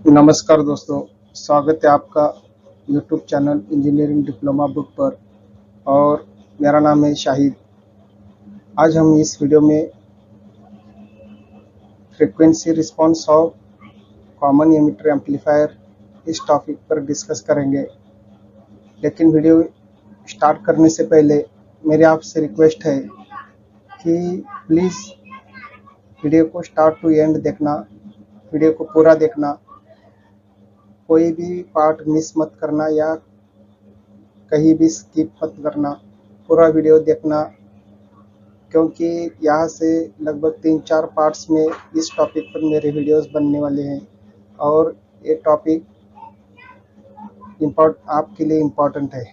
नमस्कार दोस्तों, स्वागत है आपका YouTube channel engineering diploma book पर। और मेरा नाम है शाहिद। आज हम इस वीडियो में frequency response of common emitter amplifier इस टॉपिक पर डिस्कस करेंगे। लेकिन वीडियो स्टार्ट करने से पहले मेरी आपसे रिक्वेस्ट है कि प्लीज़ वीडियो को स्टार्ट टू एंड देखना, वीडियो को पूरा देखना, कोई भी पार्ट मिस मत करना या कहीं भी स्किप मत करना, पूरा वीडियो देखना, क्योंकि यहाँ से लगभग 3-4 पार्ट्स में इस टॉपिक पर मेरे वीडियोस बनने वाले हैं और ये टॉपिक आपके लिए इम्पोर्टेंट है।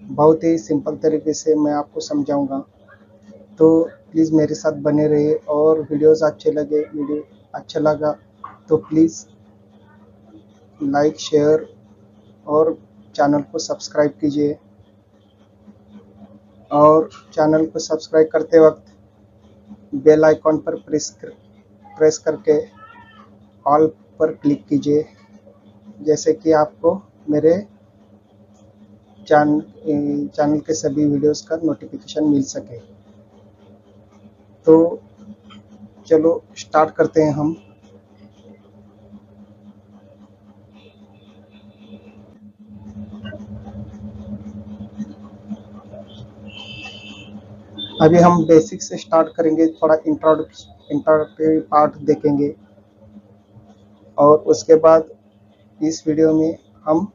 बहुत ही सिंपल तरीके से मैं आपको समझाऊंगा, तो प्लीज़ मेरे साथ बने रहिए। और वीडियो अच्छा लगा तो प्लीज़ लाइक, शेयर और चैनल को सब्सक्राइब कीजिए। और चैनल को सब्सक्राइब करते वक्त बेल आइकॉन पर प्रेस करके ऑल पर क्लिक कीजिए, जैसे कि आपको मेरे चैनल के सभी वीडियोस का नोटिफिकेशन मिल सके। तो चलो स्टार्ट करते हैं हम। अभी हम बेसिक से स्टार्ट करेंगे, थोड़ा इंट्रोडक्टरी पार्ट देखेंगे और उसके बाद इस वीडियो में हम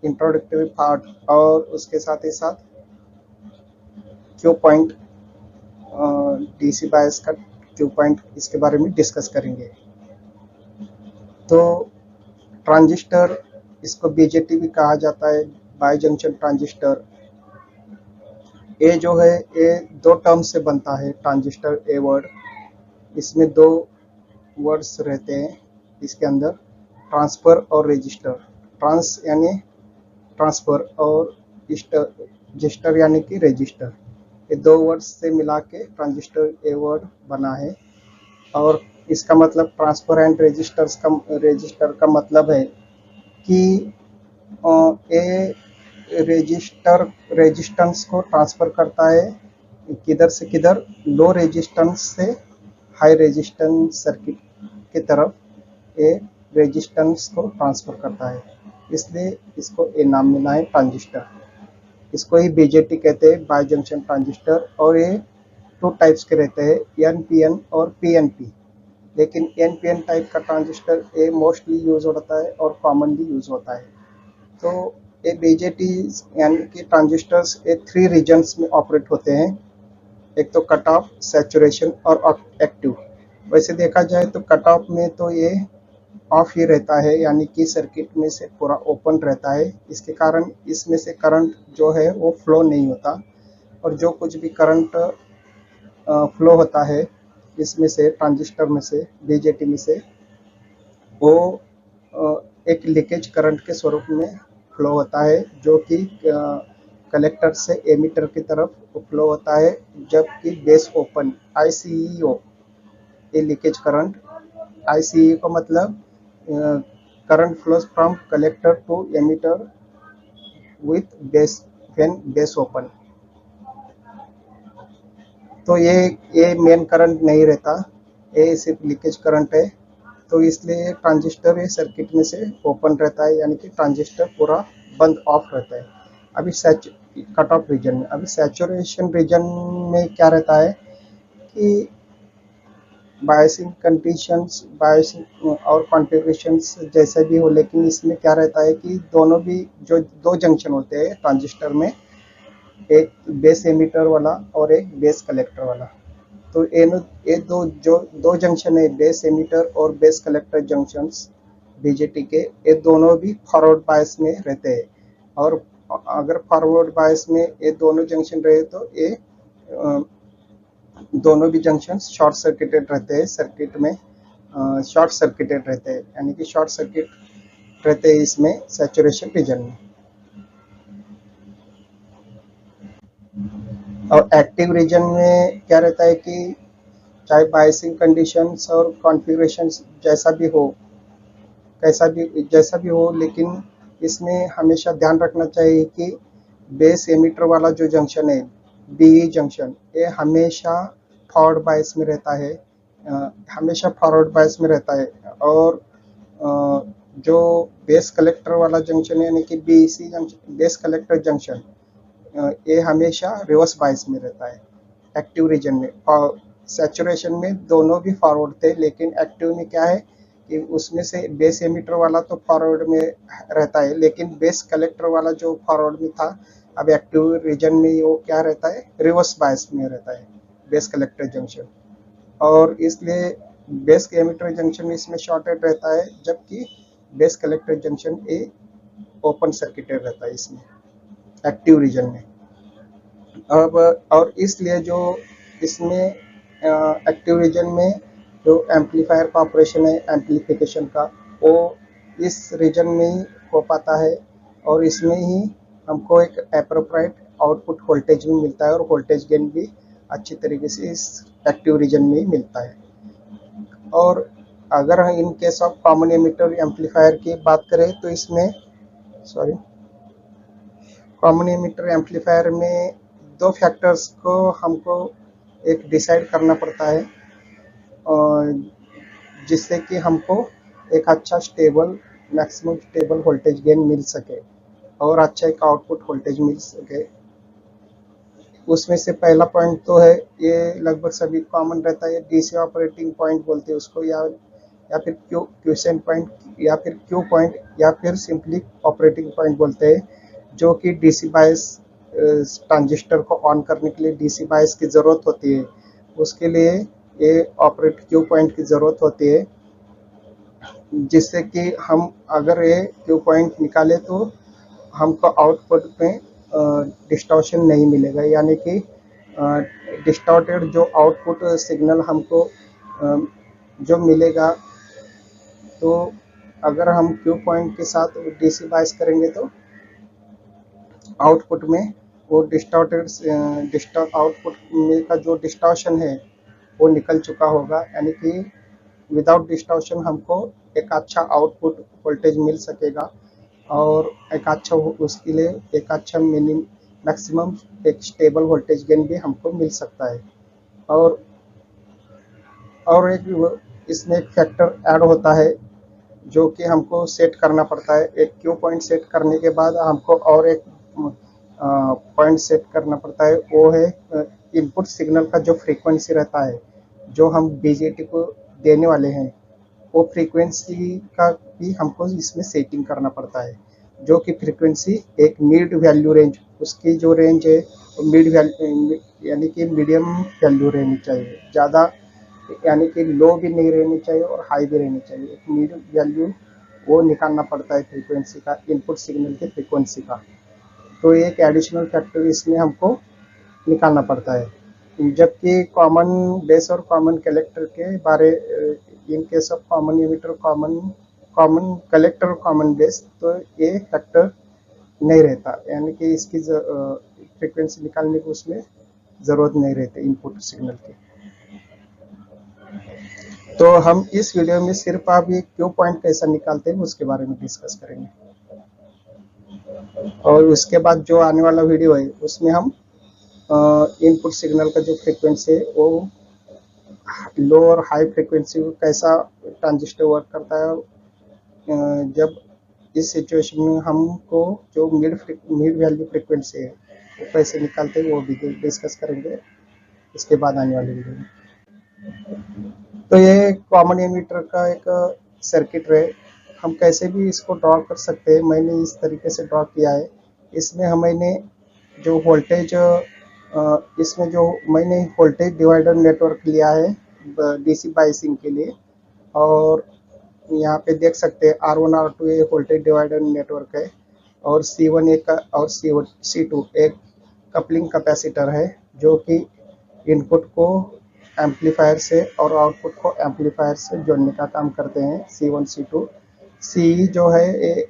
इंट्रोडक्टरी पार्ट और उसके साथ ही साथ क्यू पॉइंट, डीसी बायस का क्यू पॉइंट, इसके बारे में डिस्कस करेंगे। तो ट्रांजिस्टर, इसको बीजेटी भी कहा जाता है, बाई जंक्शन ट्रांजिस्टर। ए जो है ये दो टर्म से बनता है, ट्रांजिस्टर ए वर्ड। इसमें दो वर्ड्स रहते हैं इसके अंदर, ट्रांसफर और रजिस्टर। ट्रांस यानी ट्रांसफर और रजिस्टर यानी कि रजिस्टर। ये दो वर्ड्स से मिला के ट्रांजिस्टर ए वर्ड बना है। और इसका मतलब ट्रांसफर एंड रजिस्टर का मतलब है कि ए रेजिस्टेंस को ट्रांसफर करता है किधर से किधर, लो रेजिस्टेंस से हाई रेजिस्टेंस सर्किट की तरफ ए रेजिस्टेंस को ट्रांसफर करता है, इसलिए इसको ए नाम मिला है ट्रांजिस्टर। इसको ही बीजेटी कहते हैं, बाई जंक्शन ट्रांजिस्टर। और ये टू टाइप्स के रहते हैं, एनपीएन और पीएनपी। लेकिन एनपीएन टाइप का ट्रांजिस्टर ये मोस्टली यूज होता है और कॉमनली यूज होता है। तो ये बीजेटी यानी कि ट्रांजिस्टर्स ये 3 रीजन्स में ऑपरेट होते हैं। एक तो कट ऑफ, सैचुरेशन और एक्टिव। वैसे देखा जाए तो कट ऑफ में तो ये ऑफ ही रहता है, यानी कि सर्किट में से पूरा ओपन रहता है। इसके कारण इसमें से करंट जो है वो फ्लो नहीं होता, और जो कुछ भी करंट फ्लो होता है इसमें से, ट्रांजिस्टर में से, बीजेटी में से, वो एक लीकेज करंट के स्वरूप में फ्लो होता है, जो कि कलेक्टर से एमिटर की तरफ फ्लो होता है। जबकि बेस ओपन, आईसीईओ, ये लीकेज करंट, आईसीईओ का मतलब current flows from collector to emitter with base when base open. तो ये मेन करंट नहीं रहता, ये सिर्फ लीकेज करंट है। तो इसलिए ट्रांजिस्टर ये सर्किट में से ओपन रहता है, यानी कि ट्रांजिस्टर पूरा बंद ऑफ रहता है। अभी कट ऑफ रीजन में, अभी सैचुरेशन रीजन में क्या रहता है कि बायसिंग कंडीशंस, बायसिंग और कॉन्फ़िगरेशंस जैसे भी हो, लेकिन इसमें क्या रहता है कि दोनों भी जो दो जंक्शन होते हैं ट्रांजिस्टर में, एक बेस एमिटर वाला और एक बेस कलेक्टर वाला। तो ये दो जंक्शन है, बेस एमिटर और बेस कलेक्टर जंक्शंस बीजेटी के, ये दोनों भी फॉरवर्ड बायस में रहते हैं। और अगर फॉरवर्ड बायस में ये दोनों जंक्शन रहे तो ये दोनों भी जंक्शन शॉर्ट सर्किटेड रहते हैं, सर्किट में शॉर्ट सर्किटेड रहते हैं, यानी कि शॉर्ट सर्किट रहते हैं इसमें सैचुरेशन रीजन में। और एक्टिव रीजन में क्या रहता है कि चाहे बायसिंग कंडीशंस और कॉन्फ़िगरेशंस जैसा भी हो, लेकिन इसमें हमेशा ध्यान रखना चाहिए कि बेस एमिटर वाला जो जंक्शन है, बीई जंक्शन, ये हमेशा फॉरवर्ड बायस में रहता है, हमेशा फॉरवर्ड बायस में रहता है। और जो बेस कलेक्टर वाला जंक्शन यानी कि BEC junction, base collector junction, ये हमेशा रिवर्स बायस में रहता है एक्टिव रीजन में। और सैचुरेशन में दोनों भी फॉरवर्ड थे, लेकिन एक्टिव में क्या है कि उसमें से बेस एमिटर वाला तो फॉरवर्ड में रहता है, लेकिन बेस कलेक्टर वाला जो फॉरवर्ड में था, अब एक्टिव रीजन में वो क्या रहता है, रिवर्स बायस में रहता है बेस कलेक्टर जंक्शन। और इसलिए बेस एमिटर जंक्शन इसमें शॉर्टेड रहता है, जबकि बेस कलेक्टर जंक्शन ए ओपन सर्किटेड रहता है इसमें एक्टिव रीजन में। अब और इसलिए जो इसमें एक्टिव रीजन में जो एम्पलीफायर का ऑपरेशन है, एम्पलीफिकेशन का, वो इस रीजन में ही हो पाता है, और इसमें ही हमको एक एप्रोप्रिएट आउटपुट वोल्टेज भी मिलता है और वोल्टेज गेन भी अच्छी तरीके से इस एक्टिव रीजन में ही मिलता है। और अगर हम in case of common emitter amplifier की बात करें तो इसमें कॉमन एमिटर एम्पलीफायर में दो फैक्टर्स को हमको एक डिसाइड करना पड़ता है, और जिससे कि हमको एक अच्छा stable, maximum stable voltage gain मिल सके और अच्छा एक आउटपुट वोल्टेज मिल सके। उसमें से पहला पॉइंट तो है, ये लगभग सभी कॉमन रहता है, डीसी ऑपरेटिंग पॉइंट बोलते हैं उसको, या फिर क्यूसेंट पॉइंट, या फिर क्यू पॉइंट, या फिर सिंपली ऑपरेटिंग पॉइंट बोलते हैं, जो कि डीसी बायस ट्रांजिस्टर को ऑन करने के लिए डीसी बायस की ज़रूरत होती है, उसके लिए ये ऑपरेट क्यू पॉइंट की ज़रूरत होती है, जिससे कि हम अगर ये क्यू पॉइंट निकाले तो हमको आउटपुट में डिस्टॉर्शन नहीं मिलेगा, यानी कि डिस्टॉर्टेड जो आउटपुट सिग्नल हमको जो मिलेगा, तो अगर हम क्यू पॉइंट के साथ डीसी बायस करेंगे तो आउटपुट में वो आउटपुट में का जो डिस्टॉर्शन है वो निकल चुका होगा, यानी कि विदाउट डिस्टॉर्शन हमको एक अच्छा आउटपुट वोल्टेज मिल सकेगा, और एक अच्छा उसके लिए एक अच्छा मैक्सिमम एक स्टेबल वोल्टेज गेन भी हमको मिल सकता है। और एक इसमें एक फैक्टर ऐड होता है जो कि हमको सेट करना पड़ता है। एक क्यू पॉइंट सेट करने के बाद हमको और एक पॉइंट सेट करना पड़ता है, वो है इनपुट सिग्नल का जो फ्रीक्वेंसी रहता है, जो हम बीजेटी को देने वाले हैं, वो फ्रीक्वेंसी का भी हमको इसमें सेटिंग करना पड़ता है, जो कि फ्रीक्वेंसी एक मिड वैल्यू रेंज, उसकी जो रेंज है मिड वैल्यू यानी कि मीडियम वैल्यू रहनी चाहिए, ज़्यादा यानी कि लो भी नहीं रहनी चाहिए और हाई भी रहनी चाहिए, एक मिड वैल्यू वो निकालना पड़ता है फ्रीक्वेंसी का, इनपुट सिग्नल की फ्रीक्वेंसी का। तो एक एडिशनल फैक्टर इसमें हमको निकालना पड़ता है। जबकि कॉमन बेस और कॉमन कलेक्टर के बारे, in case of common emitter, common collector और कॉमन बेस, तो ये फैक्टर नहीं रहता, यानी कि इसकी फ्रीक्वेंसी निकालने की उसमें ज़रूरत नहीं रहती इनपुट सिग्नल की। तो हम इस वीडियो में सिर्फ आप ये क्यू पॉइंट कैसा निकालते हैं उसके बारे में डिस्कस करेंगे, और उसके बाद जो आने वाला वीडियो है उसमें हम इनपुट सिग्नल का जो फ्रीक्वेंसी है वो लो और हाई फ्रीक्वेंसी कैसा ट्रांजिस्टर वर्क करता है, जब इस सिचुएशन में हमको जो मिड वैल्यू फ्रीक्वेंसी है वो कैसे निकालते हैं वो भी डिस्कस करेंगे इसके बाद आने वाले वीडियो में। तो ये कॉमन एमिटर का एक सर्किट है, हम कैसे भी इसको ड्रॉ कर सकते हैं। मैंने इस तरीके से ड्रॉ किया है। इसमें मैंने जो वोल्टेज मैंने वोल्टेज डिवाइडर नेटवर्क लिया है डीसी बायसिंग के लिए, और यहाँ पे देख सकते हैं R1 R2 ये वोल्टेज डिवाइडर नेटवर्क है, और C1 एक और C2 एक कपलिंग कैपेसिटर है, जो कि इनपुट को एम्पलीफायर से और आउटपुट को एम्पलीफायर से जोड़ने का काम करते हैं। C1 C2 C जो है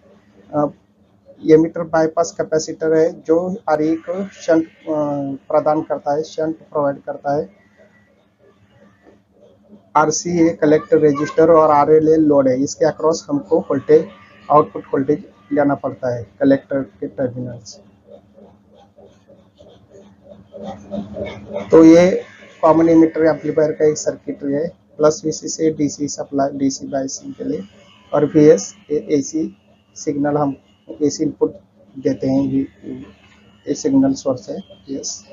ये एमिटर बाईपास कैपेसिटर है, जो RE को शंट प्रदान करता है, शंट प्रोवाइड करता है। RCA कलेक्ट रजिस्टर और RLA लोड है, इसके अक्रॉस हमको वोल्टेज आउटपुट वोल्टेज लेना पड़ता है कलेक्टर के टर्मिनल से। तो ये कॉमन इमिटर एम्पलीफायर का एक सर्किटरी है। प्लस VC से DC सप्लाई, DC बायसिंग के लिए, और VS AC सिग्नल, हम AC इनपुट देते हैं, ये सिग्नल सोर्स है। यस,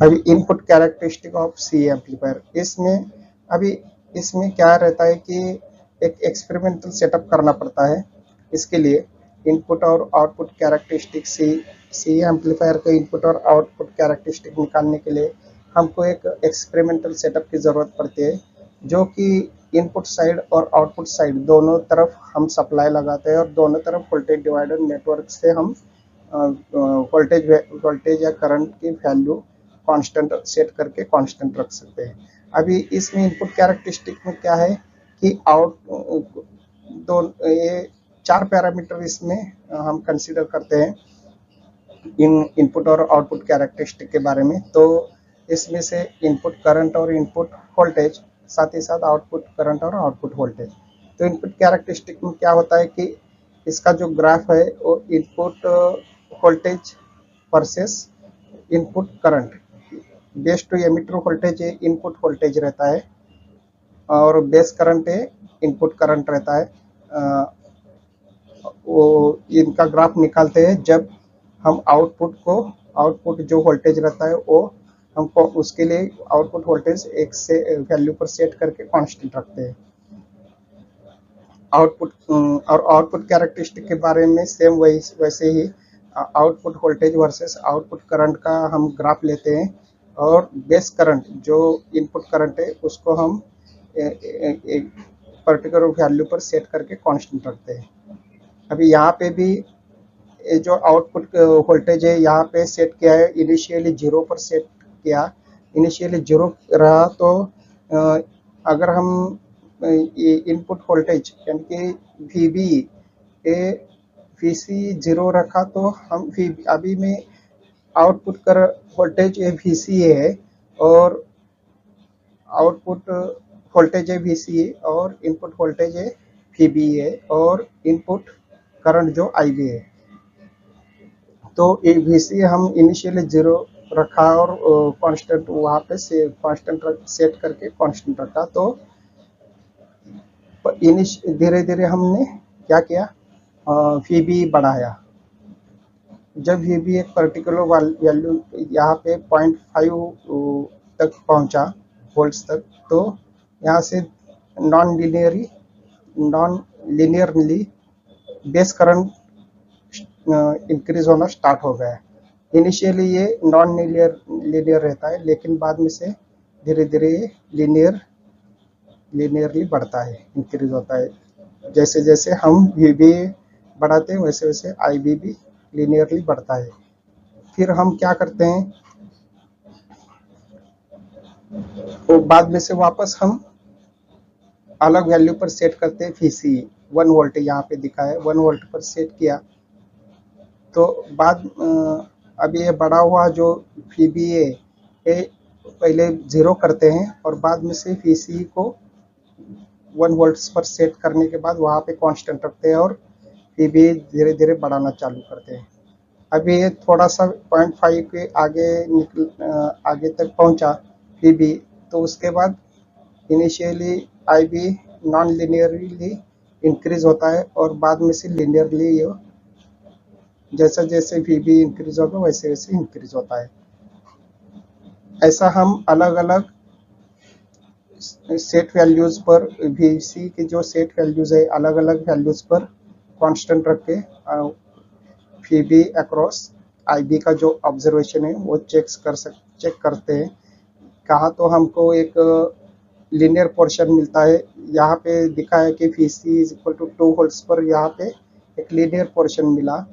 अभी input characteristic of C amplifier, इसमें अभी इसमें क्या रहता है कि एक एक्सपेरिमेंटल सेटअप करना पड़ता है। इसके लिए इनपुट और आउटपुट कैरेक्टरिस्टिक सी एम्पलीफायर का इनपुट और आउटपुट कैरेक्टरिस्टिक निकालने के लिए हमको एक एक्सपेरिमेंटल सेटअप की ज़रूरत पड़ती है, जो कि इनपुट साइड और आउटपुट साइड दोनों तरफ हम सप्लाई लगाते हैं और दोनों तरफ वोल्टेज डिवाइडर नेटवर्क से हम वोल्टेज या करंट की वैल्यू कांस्टेंट सेट करके कांस्टेंट रख सकते हैं। अभी इसमें इनपुट कैरेक्टरिस्टिक में क्या है कि ये 4 पैरामीटर इसमें हम कंसीडर करते हैं इनपुट और आउटपुट कैरेक्टरिस्टिक के बारे में। तो इसमें से इनपुट करंट और इनपुट वोल्टेज, साथ ही साथ आउटपुट करंट और आउटपुट वोल्टेज। तो इनपुट कैरेक्टरिस्टिक में क्या होता है कि इसका जो ग्राफ है वो input voltage versus input current, base to emitter voltage input voltage रहता है और बेस करंट इनपुट करंट रहता है। वो इनका ग्राफ निकालते हैं जब हम आउटपुट जो वोल्टेज रहता है वो हमको उसके लिए आउटपुट वोल्टेज एक से वैल्यू पर सेट करके कांस्टेंट रखते हैं। आउटपुट कैरेक्टरिस्टिक के बारे में सेम वैसे ही output voltage versus output current का हम ग्राफ लेते हैं और बेस करंट जो इनपुट करंट है उसको हम एक पर्टिकुलर वैल्यू पर सेट करके कांस्टेंट रखते हैं। अभी यहाँ पे भी जो आउटपुट वोल्टेज है यहाँ पे सेट किया है, इनिशियली 0 पर सेट किया, इनिशियली 0 रहा। तो अगर हम इनपुट वोल्टेज यानी कि VB VC 0 रखा तो हम अभी में आउटपुट कर वोल्टेज VC है और आउटपुट वोल्टेज है VC और इनपुट वोल्टेज है VB है और इनपुट करंट जो IB है। तो VC हम इनिशियली 0 रखा और कांस्टेंट वहाँ पे कांस्टेंट सेट करके कांस्टेंट रखा। तो धीरे धीरे हमने क्या किया, VB बढ़ाया। जब VB एक पर्टिकुलर वैल्यू यहाँ पे 0.5 तक पहुँचा वोल्ट्स तक, तो यहाँ से non linearly base current increase होना स्टार्ट हो गया है। इनिशियली ये नॉन लीनियर रहता है, लेकिन बाद में से धीरे धीरे लीनियरली बढ़ता है, इंक्रीज होता है। जैसे जैसे हम VB बढ़ाते हैं वैसे वैसे IB भी लीनियरली बढ़ता है। फिर हम क्या करते हैं, तो बाद में से वापस हम अलग वैल्यू पर सेट करते हैं। VC 1 वोल्ट यहाँ पे दिखा है, 1 वोल्ट पर सेट किया। तो बाद अभी ये बढ़ा हुआ जो VB है पहले 0 करते हैं और बाद में से VC को 1 वोल्ट पर सेट करने के बाद वहाँ पे कांस्टेंट रखते हैं और VB धीरे धीरे बढ़ाना चालू करते हैं। अभी ये थोड़ा सा 0.5 के आगे तक पहुँचा VB, तो उसके बाद initially IB non linearly increase होता है और बाद में से लीनियरली ये जैसा जैसे VB इंक्रीज होगा वैसे वैसे इंक्रीज होता है। ऐसा हम अलग अलग सेट वैल्यूज पर VC के जो सेट वैल्यूज है अलग अलग वैल्यूज पर कांस्टेंट रख के VB अक्रॉस IB का जो ऑब्जर्वेशन है वो चेक करते हैं। कहा तो हमको एक लीनियर पोर्शन मिलता है, यहाँ पे दिखा है कि VC is equal to 2 volts पर यहाँ पे एक लीनियर पोर्शन मिला,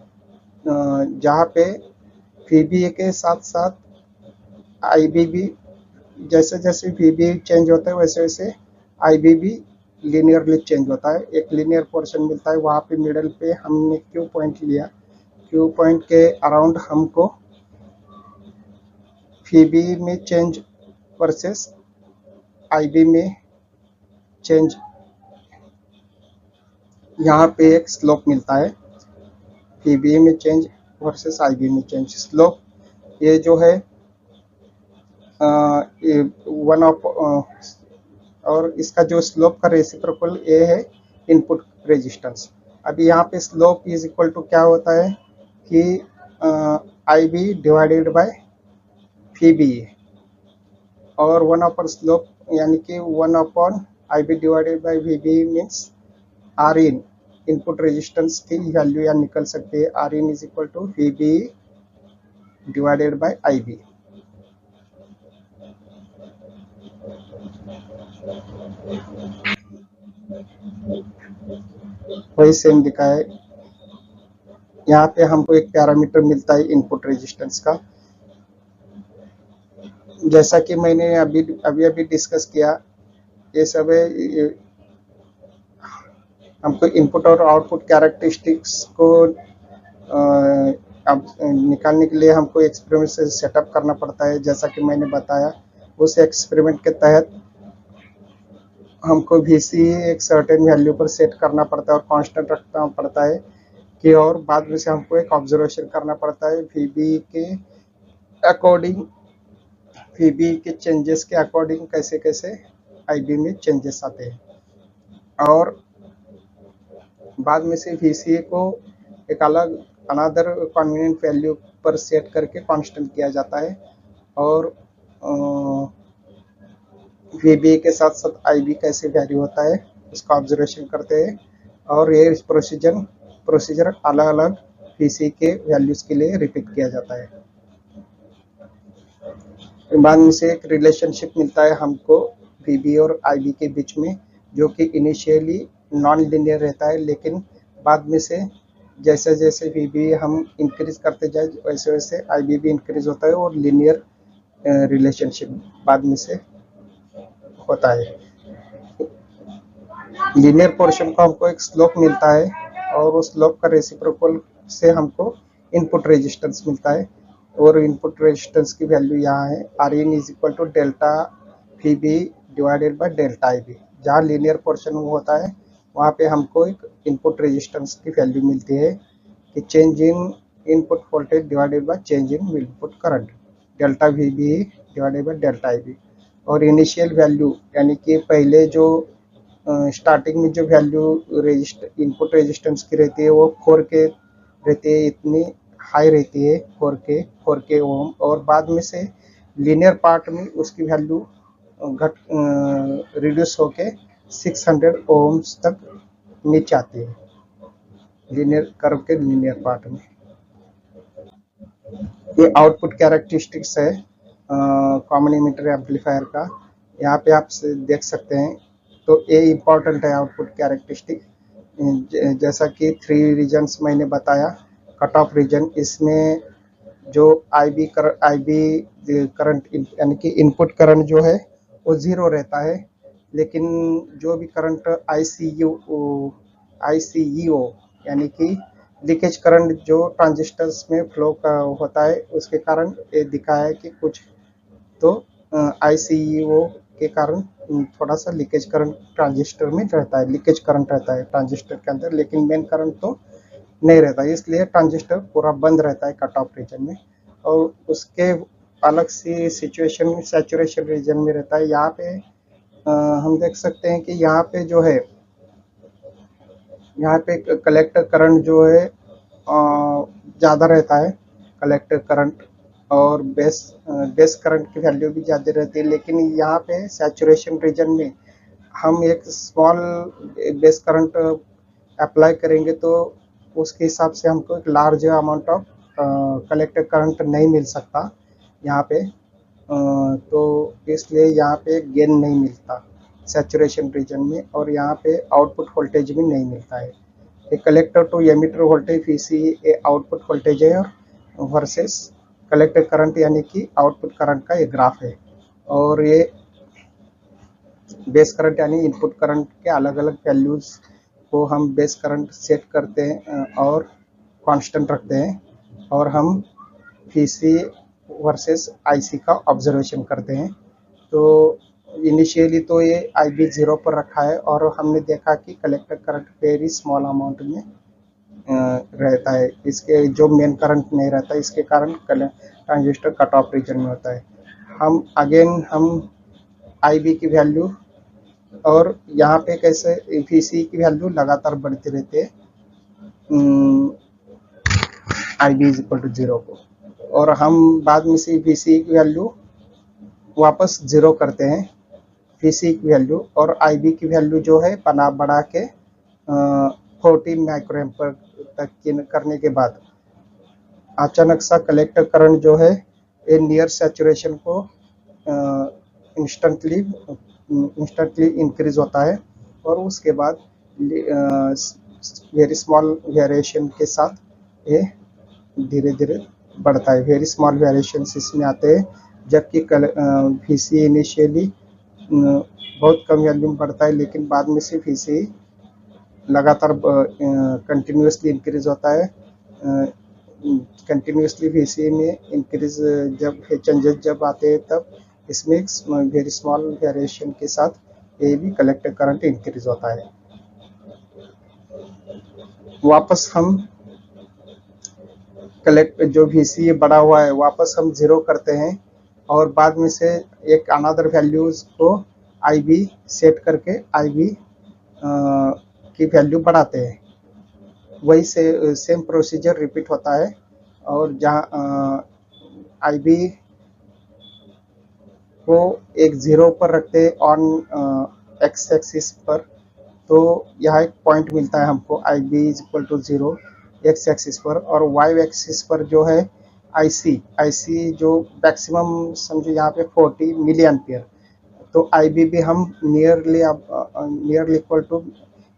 जहाँ पे VB के साथ साथ IB भी, जैसे जैसे VB चेंज होता है वैसे वैसे IB भी लीनियरली चेंज होता है। एक लीनियर पोर्शन मिलता है, वहाँ पे मिडल पे हमने Q पॉइंट लिया। Q पॉइंट के अराउंड हमको VB में चेंज वर्सेस IB में चेंज, यहाँ पे एक स्लोप मिलता है। VB में चेंज वर्सेस IB में चेंज, स्लोप ये जो है वन ऑफ, और इसका जो स्लोप का रेसिप्रोकल ए है इनपुट रेजिस्टेंस। अभी यहाँ पे स्लोप इज इक्वल टू क्या होता है कि IB डिवाइडेड बाय VB, और वन अपॉन स्लोप यानी कि 1 upon IB divided by VB means R in, input resistance की वैल्यू यहाँ निकल सकती है। R in is equal to VB divided by IB। वही सेम दिखा है। यहाँ पे हमको एक पैरामीटर मिलता है इनपुट रेजिस्टेंस का, जैसा कि मैंने अभी डिस्कस किया। ये सब है, हमको इनपुट और आउटपुट कैरेक्टरिस्टिक्स को अब निकालने के लिए हमको एक्सपेरिमेंट से सेटअप करना पड़ता है। जैसा कि मैंने बताया, उस एक्सपेरिमेंट के तहत हमको VC एक सर्टेन वैल्यू पर सेट करना पड़ता है और कांस्टेंट रखना पड़ता है कि, और बाद में से हमको एक ऑब्जर्वेशन करना पड़ता है VB के अकॉर्डिंग, VB के चेंजेस के अकॉर्डिंग कैसे कैसे IB में चेंजेस आते हैं, और बाद में से VC को एक अलग अनदर कन्वीनियंट वैल्यू पर सेट करके कांस्टेंट किया जाता है, और VB के साथ साथ IB कैसे वैल्यू होता है इसका ऑब्जर्वेशन करते हैं, और ये प्रोसीजर अलग अलग VC के वैल्यूज के लिए रिपीट किया जाता है। बाद में से एक रिलेशनशिप मिलता है हमको VB और IB के बीच में, जो कि इनिशियली नॉन लीनियर रहता है, लेकिन बाद में से जैसे जैसे VB हम इंक्रीज करते जाए वैसे वैसे IB भी इंक्रीज होता है, और लीनियर रिलेशनशिप बाद में से होता है। लीनियर पोर्शन को हमको एक स्लोप मिलता है, और उस स्लोप का रेसिप्रोकल से हमको इनपुट रेजिस्टेंस मिलता है, और इनपुट रेजिस्टेंस की वैल्यू यहाँ है R in is equal to delta VB divided by delta IB। जहाँ लीनियर पोर्शन होता है वहाँ पे हमको एक इनपुट रेजिस्टेंस की वैल्यू मिलती है कि change in input voltage divided by change in input current, delta VB divided by delta IB। और इनिशियल वैल्यू यानी कि पहले जो स्टार्टिंग में जो वैल्यू इनपुट रेजिस्टेंस की रहती है वो 4K रहती है, इतनी हाई रहती है 4K ओम, और बाद में से लीनियर पार्ट में उसकी वैल्यू रिड्यूस होके 600 ओम्स तक नीचे आती है लीनियर कर्व के लीनियर पार्ट में। ये आउटपुट कैरेक्टरिस्टिक्स है कॉमन इमिटर एम्पलीफायर का, यहाँ पे आप देख सकते हैं। तो ये इम्पॉर्टेंट है आउटपुट कैरेक्टरिस्टिक, जैसा कि 3 रीजन्स मैंने बताया। कट ऑफ रीजन, इसमें जो IB करंट यानी कि इनपुट करंट जो है वो 0 रहता है, लेकिन जो भी करंट ICEO यानी कि लीकेज करंट जो ट्रांजिस्टर्स में फ्लो का होता है, उसके कारण ये दिखा है कि कुछ तो ICEO के कारण थोड़ा सा लीकेज करंट ट्रांजिस्टर में रहता है, लीकेज करंट रहता है ट्रांजिस्टर के अंदर, लेकिन मेन करंट तो नहीं रहता है, इसलिए ट्रांजिस्टर पूरा बंद रहता है कट ऑफ रीजन में। और उसके अलग सी सिचुएशन सैचुरेशन रीजन में रहता है। यहाँ पे हम देख सकते हैं कि यहाँ पे जो है, यहाँ पे कलेक्टर करंट जो है ज़्यादा रहता है कलेक्टर करंट, और बेस करंट की वैल्यू भी ज़्यादा रहती है, लेकिन यहाँ पे सैचुरेशन रीजन में हम एक स्मॉल बेस करंट अप्लाई करेंगे तो उसके हिसाब से हमको एक large amount of collector current नहीं मिल सकता यहाँ पे, तो इसलिए यहाँ पे गेन नहीं मिलता सैचुरेशन रीजन में, और यहाँ पे आउटपुट वोल्टेज भी नहीं मिलता है। ये collector to emitter voltage VC output voltage है, और वर्सेस कलेक्टर करंट यानी कि आउटपुट करंट का ये ग्राफ है। और ये बेस करंट यानी इनपुट करंट के अलग अलग वैल्यूज को हम बेस करंट सेट करते हैं और कांस्टेंट रखते हैं, और हम VC वर्सेस आईसी का ऑब्जर्वेशन करते हैं। तो इनिशियली तो ये आईबी 0 पर रखा है और हमने देखा कि collector current very small amount में रहता है, इसके जो मेन करंट नहीं रहता, इसके कारण ट्रांजिस्टर कट ऑफ रीजन में होता है। हम आईबी की वैल्यू और यहाँ पे कैसे वीसी की वैल्यू लगातार बढ़ती रहती है आईबी इज इक्वल टू 0 को, और हम बाद में से वीसी की वैल्यू वापस 0 करते हैं, वीसी की वैल्यू और आईबी की वैल्यू जो है बना बढ़ा के 14 माइक्रोएम्पर तक करने के बाद अचानक सा कलेक्टर करंट जो है ये नियर सैचुरेशन को इंस्टेंटली इंक्रीज होता है और उसके बाद वेरी स्मॉल वेरिएशन के साथ ये धीरे धीरे बढ़ता है। वेरी स्मॉल वेरिएशन इसमें आते हैं, जबकि वीसी इनिशियली बहुत कम वैल्यू में बढ़ता है, लेकिन बाद में से वीसी लगातार कंटिन्यूसली इंक्रीज होता है। कंटिन्यूसली वीसी में इंक्रीज जब चेंजेस जब आते हैं तब इसमें वेरी स्मॉल वेरिएशन के साथ ये भी कलेक्टर करंट इंक्रीज होता है। वापस हम जो वीसी बढ़ा हुआ है वापस हम 0 करते हैं और बाद में से एक अनदर वैल्यूज को आईबी सेट करके आईबी की वैल्यू बढ़ाते हैं। वही से सेम प्रोसीजर रिपीट होता है और जहाँ आईबी को एक 0 पर रखते हैं ऑन एक्स एक्सिस पर, तो यहाँ एक पॉइंट मिलता है हमको IB is equal to 0 X axis पर, और वाई एक्सिस पर जो है आईसी जो मैक्सिमम समझो यहाँ पे 40 मिली एम्पियर, तो आईबी भी हम nearly equal to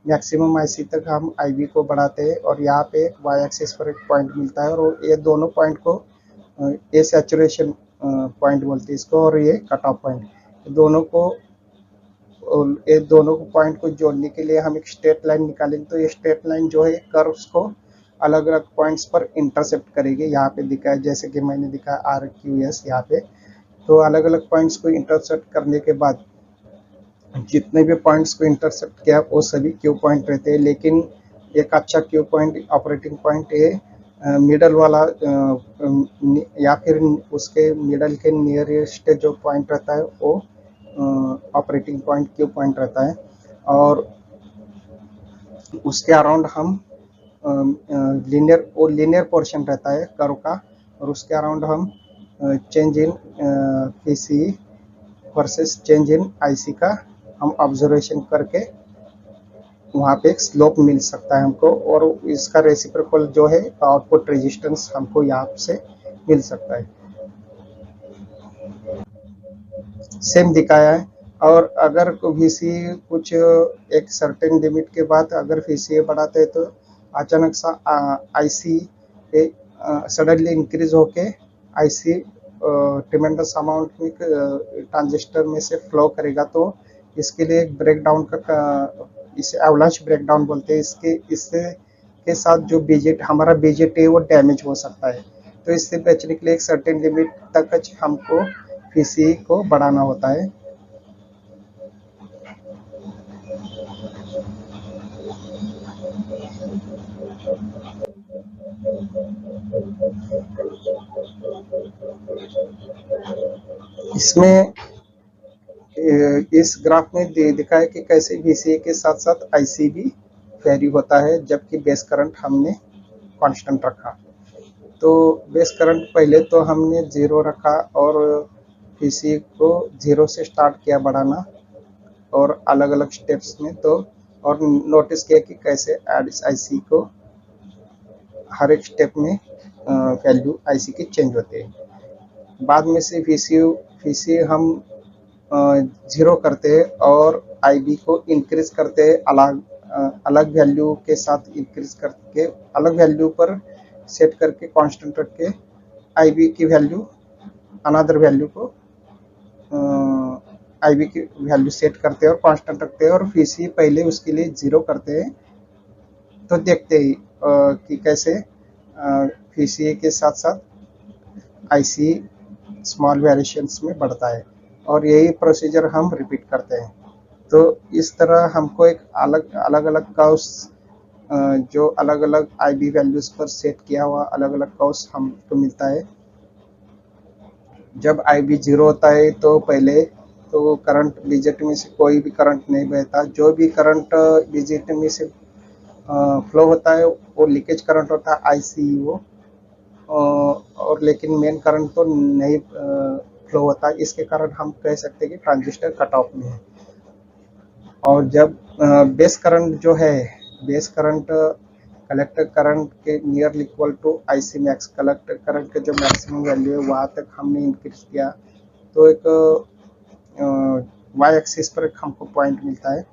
maximum IC तक हम आईबी को बढ़ाते हैं और यहाँ पे वाई एक्सिस पर एक पॉइंट मिलता है और ये दोनों पॉइंट को ये सैचुरेशन पॉइंट बोलते हैं इसको और ये कट ऑफ पॉइंट, ये दोनों पॉइंट को जोड़ने के लिए हम एक स्ट्रेट लाइन निकालेंगे। तो ये स्ट्रेट लाइन जो है कर्व्स को अलग अलग पॉइंट्स पर इंटरसेप्ट करेगी। यहाँ पे दिखा है जैसे कि मैंने दिखा आर क्यू एस यहाँ पे, तो अलग अलग पॉइंट्स को इंटरसेप्ट करने के बाद जितने भी पॉइंट्स को इंटरसेप्ट किया वो सभी क्यू पॉइंट रहते हैं, लेकिन एक अच्छा क्यू पॉइंट ऑपरेटिंग पॉइंट ये मिडल वाला या फिर उसके मिडल के नियरेस्ट जो पॉइंट रहता है वो ऑपरेटिंग पॉइंट क्यू पॉइंट रहता है, और उसके अराउंड हम लीनियर पोर्शन रहता है कर्व का, और उसके अराउंड हम change in PC versus change in IC का हम ऑब्जर्वेशन करके वहाँ पे एक स्लोप मिल सकता है हमको, और इसका रेसिप्रोकल जो है आउटपुट रेजिस्टेंस हमको यहाँ से मिल सकता है। सेम दिखाया है, और अगर वीसी कुछ एक सर्टेन लिमिट के बाद अगर वीसी बढ़ाते हैं तो अचानक सा आईसी सडनली इंक्रीज होके आईसी ट्रिमेंडस अमाउंट में ट्रांजिस्टर में से फ्लो करेगा, तो इसके लिए एक ब्रेकडाउन का इसे एवलांच ब्रेकडाउन बोलते हैं। इससे के साथ जो हमारा बीजेटी है वो डैमेज हो सकता है, तो इससे बचने के लिए एक सर्टेन लिमिट तक हमको वीसी को बढ़ाना होता है। इसमें इस ग्राफ में दिखा है कि कैसे वीसी के साथ साथ आईसी भी वेरी होता है, जबकि बेस करंट हमने कांस्टेंट रखा। तो बेस करंट पहले तो हमने 0 रखा और वीसी को 0 से स्टार्ट किया बढ़ाना और अलग अलग स्टेप्स में, तो और नोटिस किया कि कैसे आईसी को हर एक स्टेप में वैल्यू आईसी की चेंज होती है। बाद में से वीसी हम 0 करते हैं और आईबी को इंक्रीज करते हैं, अलग वैल्यू के साथ इंक्रीज करके अलग वैल्यू पर सेट करके कांस्टेंट रख के आईबी की वैल्यू अनदर वैल्यू को आईबी की वैल्यू सेट करते हैं और कांस्टेंट रखते हैं, और वीसी पहले उसके लिए 0 करते हैं। तो देखते हैं कि कैसे वीसी के साथ साथ आईसी स्मॉल वेरिएशंस में बढ़ता है, और यही प्रोसीजर हम रिपीट करते हैं। तो इस तरह हमको एक अलग अलग कर्व्स, जो अलग अलग आईबी वैल्यूज पर सेट किया हुआ अलग अलग कर्व्स हमको मिलता है। जब आईबी 0 होता है तो पहले तो करंट बीजेटी में से कोई भी करंट नहीं बहता। जो भी करंट बीजेटी में से फ्लो होता है वो लीकेज करंट होता है, आईसीईओ, और लेकिन मेन करंट तो नहीं फ्लो होता है। इसके कारण हम कह सकते हैं कि ट्रांजिस्टर कट ऑफ में है। और जब बेस करंट जो है, बेस करंट कलेक्टर करंट के nearly equal to IC max, collector current के जो मैक्सिमम वैल्यू है वहाँ तक हमने इंक्रीज किया तो एक वाई एक्सिस पर एक हमको पॉइंट मिलता है।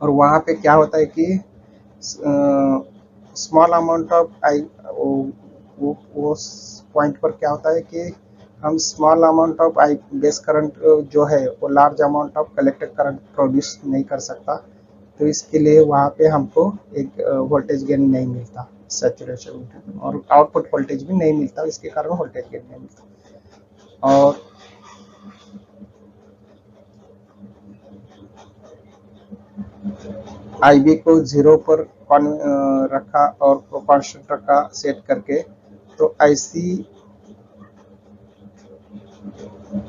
और वहाँ पे क्या होता है कि स्मॉल अमाउंट ऑफ आई, वो पॉइंट पर क्या होता है कि हम small amount of I base current जो है वो large amount of collector current produce नहीं कर सकता। तो इसके लिए वहाँ पे हमको एक वोल्टेज गेन नहीं मिलता सैचुरेशन में, और आउटपुट वोल्टेज भी नहीं मिलता, इसके कारण वोल्टेज गेन नहीं मिलता। और आईबी को 0 पर रखा और कांस्टेंट रखा सेट करके, तो आईसी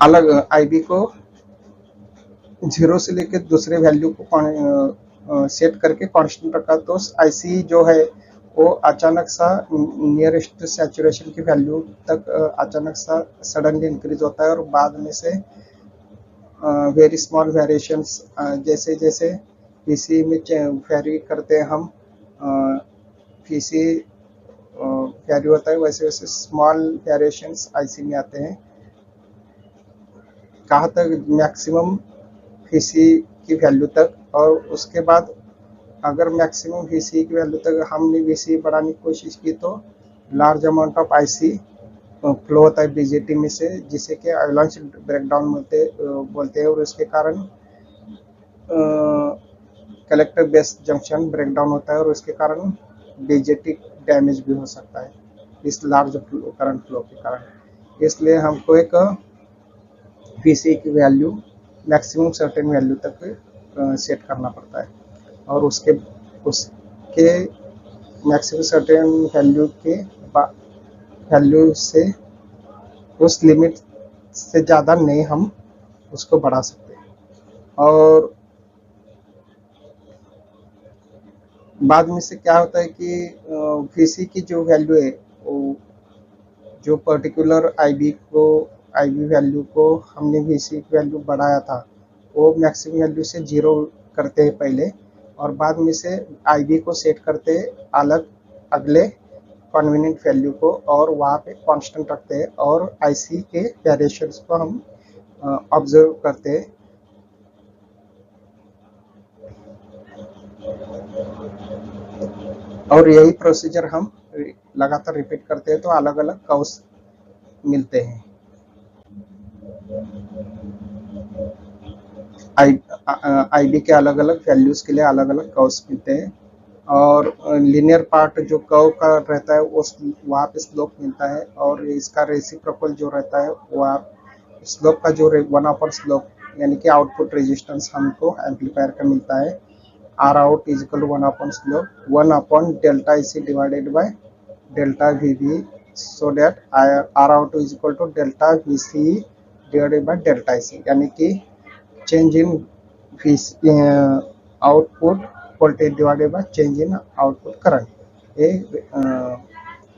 अलग आईबी को 0 से लेकर दूसरे वैल्यू को सेट करके कांस्टेंट रखा, तो आईसी जो है वो अचानक सा नियरेस्ट सैचुरेशन की वैल्यू तक अचानक सा सडनली इंक्रीज होता है, और बाद में से वेरी स्मॉल वेरिएशंस जैसे जैसे पीसी में वेरी करते हैं हम, पीसी वेरी होता है, वैसे वैसे स्मॉल वेरिएशंस आईसी में आते हैं। कहाँ तक? मैक्सिमम पीसी की वैल्यू तक। और उसके बाद अगर मैक्सिमम वीसी की वैल्यू तक हमने वीसी बढ़ाने की कोशिश की तो large amount of IC flow होता है बीजेटी में से, जिसे कि अवलांच ब्रेकडाउन बोलते हैं, और इसके कारण कलेक्टर बेस जंक्शन ब्रेकडाउन होता है, और उसके कारण बीजेटी डैमेज भी हो सकता है इस लार्ज करंट फ्लो के कारण। इसलिए हमको एक वीसी की वैल्यू मैक्सिमम सर्टेन वैल्यू तक सेट करना पड़ता है, और उसके मैक्सिमम सर्टेन वैल्यू के वैल्यू से उस लिमिट से ज़्यादा नहीं हम उसको बढ़ा सकते। और बाद में से क्या होता है कि वीसी की जो वैल्यू है वो जो पर्टिकुलर आईबी वैल्यू को हमने वीसी की वैल्यू बढ़ाया था वो मैक्सिमम वैल्यू से 0 करते हैं पहले, और बाद में से आईबी को सेट करते हैं अलग अगले कन्वीनियंट वैल्यू को, और वहाँ पे कांस्टेंट रखते हैं, और आईसी के वेरिएशंस को हम ऑब्जर्व करते हैं। और यही प्रोसीजर हम लगातार रिपीट करते हैं तो अलग अलग कर्व्स मिलते हैं। आईबी के अलग अलग वैल्यूज के लिए अलग अलग कर्व्स मिलते हैं, और लीनियर पार्ट जो कर्व का रहता है उस वहाँ पे स्लोप मिलता है, और इसका रेसिप्रोकल जो रहता है वहाँ स्लोप का जो 1/, स्लोप यानी कि आउटपुट रेजिस्टेंस हमको एम्पलीफायर का मिलता है। R out is equal to 1/, slope 1/डेल्टा IC divided by delta VB, so that R out is equal to delta VC divided by delta IC, यानी कि change in output voltage divided by change in output current. ये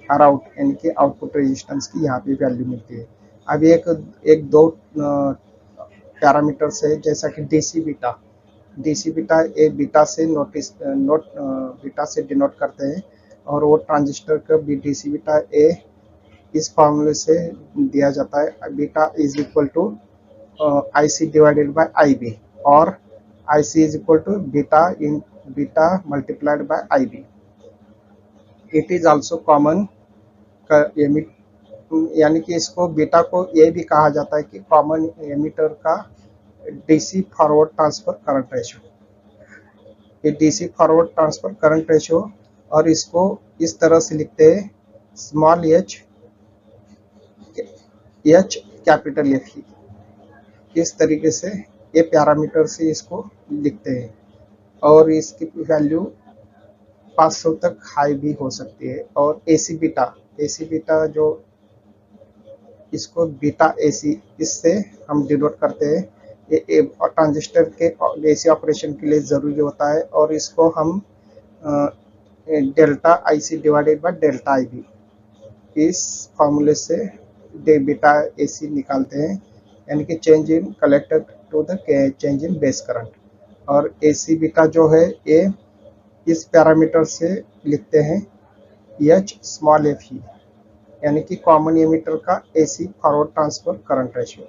R out यानी कि output resistance की यहाँ पे value मिलती है। अब एक दो पैरामीटर्स है, जैसा कि डीसी बीटा ए बीटा से बीटा से डिनोट करते हैं, और वो ट्रांजिस्टर का डीसी बीटा ए इस फॉर्मूले से दिया जाता है, beta is equal to IC divided by IB, और IC is equal to beta multiplied by IB. It is also common, यानी कि इसको बीटा को ये भी कहा जाता है कि कॉमन एमिटर का DC forward transfer current ratio. ये DC forward transfer current ratio, और इसको इस तरह से लिखते हैं small H H capital F E, इस तरीके से ये पैरामीटर से इसको लिखते हैं। और इसकी वैल्यू 500 तक हाई भी हो सकती है। और एसी बीटा जो इसको बीटा एसी, इससे हम डिनोट करते हैं। ये ट्रांजिस्टर के एसी ऑपरेशन के लिए ज़रूरी होता है। और इसको हम delta IC divided by delta IB, इस फॉर्मूले से डे बीटा एसी निकालते हैं, यानी कि change in collector to the change in base current. और एसी बीटा जो है ये इस पैरामीटर से लिखते हैं एच स्मॉल एफ ई, यानी कि कॉमन एमिटर का AC forward transfer current ratio.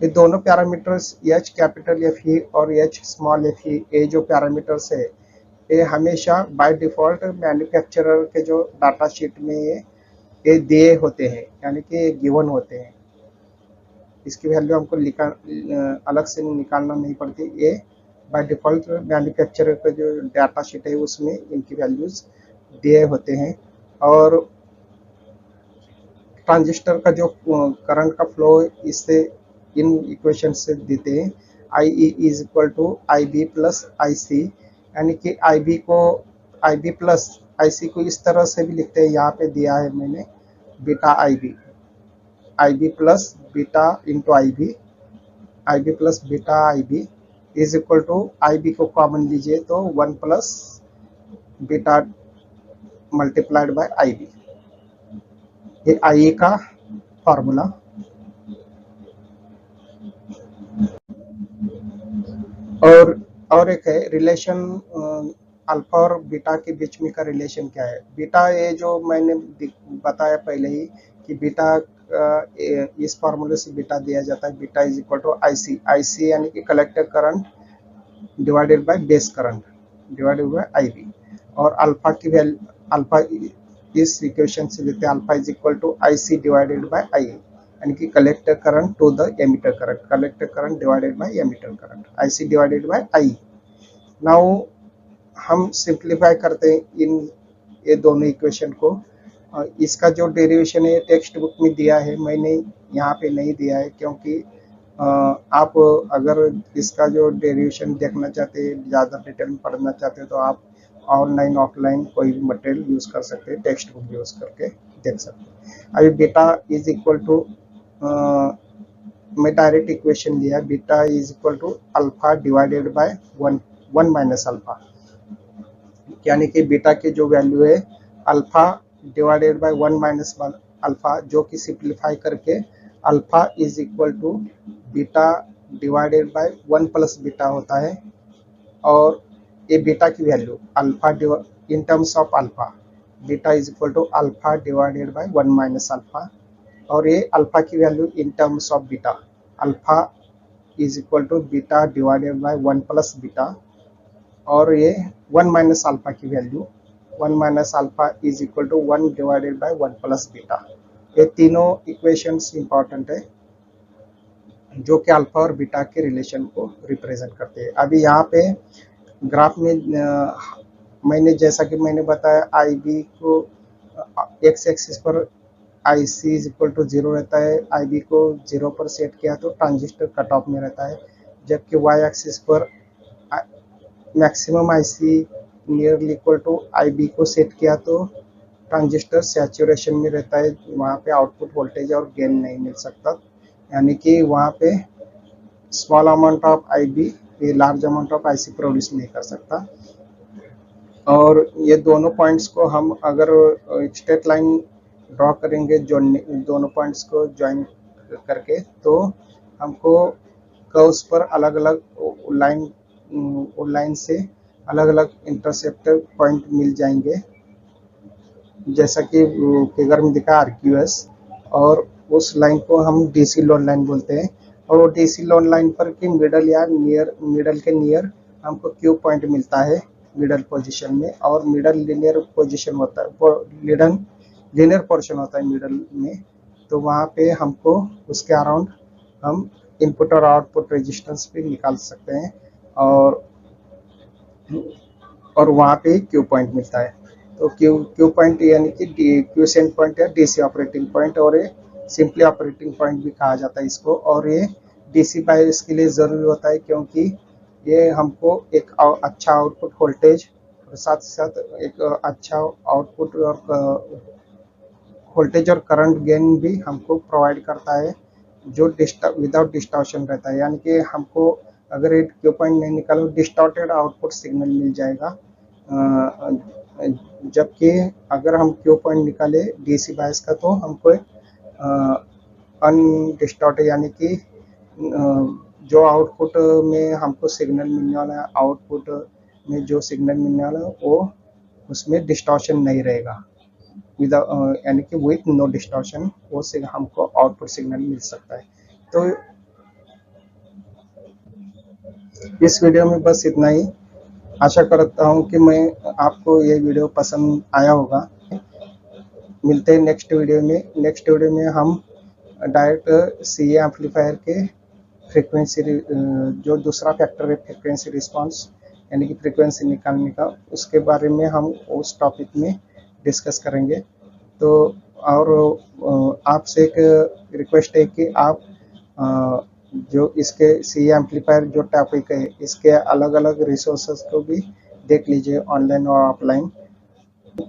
ये दोनों पैरामीटर्स एच कैपिटल एफ ई और एच स्मॉल एफ ई, ये जो पैरामीटर्स है ये हमेशा बाय डिफॉल्ट मैन्युफैक्चरर के जो डाटा शीट में ये दिए होते हैं, यानी कि ये गिवन होते हैं। इसकी वैल्यू हमको अलग से निकालना नहीं पड़ती, ये बाय डिफॉल्ट मैन्युफैक्चरर का जो डाटा शीट है उसमें इनकी वैल्यूज दिए होते हैं। और ट्रांजिस्टर का जो करंट का फ्लो इससे इन इक्वेशन से देते हैं, I E is equal to I B plus I C, यानी कि आई बी प्लस आई सी को इस तरह से भी लिखते हैं, यहाँ पे दिया है मैंने beta I B plus beta into I B plus beta I B is equal to I B को कॉमन लीजिए तो 1 plus beta multiplied by I B, ये आई का फॉर्मूला। और एक है रिलेशन अल्फा और बीटा के बीच में का रिलेशन क्या है। बीटा ये जो मैंने बताया पहले ही कि बीटा इस फॉर्मूले से बीटा दिया जाता है, beta is equal to IC यानी कि collector current divided by base current divided by IB. और अल्फा की वैल्यू, अल्फा इस इक्वेशन से देते हैं alpha is equal to IC divided by I, यानी कि collector current to the emitter current, collector current divided by emitter current, IC divided by I. Now हम simplify करते हैं इन ये दोनों इक्वेशन को। इसका जो डेरिवेशन है टेक्स्ट बुक में दिया है, मैंने यहाँ पे नहीं दिया है, क्योंकि आप अगर इसका जो डेरिवेशन देखना चाहते हैं, ज़्यादा डिटेल में पढ़ना चाहते हैं, तो आप ऑनलाइन ऑफलाइन कोई भी मटेरियल यूज़ कर सकते हैं, टेक्स्ट बुक यूज़ करके देख सकते हैं। अभी बीटा इज इक्वल टू मैं डायरेक्ट इक्वेशन लिया, beta is equal to alpha divided by 1 minus alpha, यानी कि बीटा की जो वैल्यू है alpha divided by 1 minus alpha, जो कि सिंप्लीफाई करके alpha is equal to beta divided by 1 plus beta होता है। और ये बीटा की value alpha in terms of alpha, beta is equal to alpha divided by 1 minus alpha. और ये अल्फा की value in terms of beta, alpha is equal to beta divided by 1 plus beta. और ये 1 minus alpha की value 1 minus alpha is equal to 1 divided by 1 plus beta. ये तीनों equations important है जो कि अल्फा और बीटा के रिलेशन को रिप्रेजेंट करते हैं। अभी यहाँ पे ग्राफ में मैंने जैसा कि मैंने बताया आई बी को एक्स एक्सिस पर आई सी इज इक्वल टू 0 रहता है, आई बी को 0 पर सेट किया तो ट्रांजिस्टर कट ऑफ में रहता है, जबकि वाई एक्सिस पर maximum I C nearly equal to I B को सेट किया तो ट्रांजिस्टर सैचुरेशन में रहता है, वहाँ पे आउटपुट वोल्टेज और गेन नहीं मिल सकता, यानी कि वहाँ पे small amount of I B ये large amount of I C produce नहीं कर सकता। और ये दोनों पॉइंट्स को हम अगर स्ट्रेट लाइन ड्रॉ करेंगे जो दोनों पॉइंट्स को ज्वाइन करके, तो हमको कर्व्स पर अलग अलग लाइन से अलग अलग इंटरसेप्टर पॉइंट मिल जाएंगे, जैसा कि फिगर में दिखा RQS। और उस लाइन को हम डीसी लोड लाइन बोलते हैं। और वो डीसी लोड लाइन पर की मिडल या मिडल के नियर हमको क्यू पॉइंट मिलता है मिडल पोजीशन में, और मिडल लीनियर पोजीशन होता है, लीनियर पोर्शन होता है मिडल में, तो वहाँ पे हमको उसके अराउंड हम इनपुट और आउटपुट रेजिस्टेंस भी निकाल सकते हैं, और वहाँ पे क्यू पॉइंट मिलता है। तो क्यू पॉइंट यानी कि क्यू सेंट पॉइंट या डीसी ऑपरेटिंग पॉइंट, और सिंपली ऑपरेटिंग पॉइंट भी कहा जाता है इसको। और ये डीसी बायस के लिए ज़रूरी होता है क्योंकि ये हमको एक अच्छा आउटपुट वोल्टेज और साथ साथ एक अच्छा आउटपुट और वोल्टेज और करंट गेन भी हमको प्रोवाइड करता है, जो विदाउट डिस्टॉर्शन रहता है। यानी कि हमको अगर एक क्यू पॉइंट नहीं निकालो, डिस्टॉर्टेड आउटपुट सिग्नल मिल जाएगा। जबकि अगर हम क्यू पॉइंट निकाले डीसी बायस का तो हमको अनडिस्टॉर्टेड यानी कि जो आउटपुट में हमको सिग्नल मिलने वाला है, आउटपुट में जो सिग्नल मिलने वाला है वो उसमें डिस्टॉर्शन नहीं रहेगा। यानी कि विथ नो डिस्टॉर्शन वो से हमको आउटपुट सिग्नल मिल सकता है। तो इस वीडियो में बस इतना ही। आशा करता हूँ कि मैं आपको ये वीडियो पसंद आया होगा। मिलते हैं नेक्स्ट वीडियो में। नेक्स्ट वीडियो में हम डायरेक्ट सी एम्पलीफायर के फ्रीक्वेंसी जो दूसरा फैक्टर है फ्रीक्वेंसी रिस्पांस यानी कि फ्रीक्वेंसी निकालने का, उसके बारे में हम उस टॉपिक में डिस्कस करेंगे। तो और आपसे एक रिक्वेस्ट है कि आप जो इसके सी एम्पलीफायर जो टॉपिक है इसके अलग अलग रिसोर्सेज को भी देख लीजिए ऑनलाइन और offline.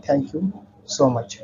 Thank you so much.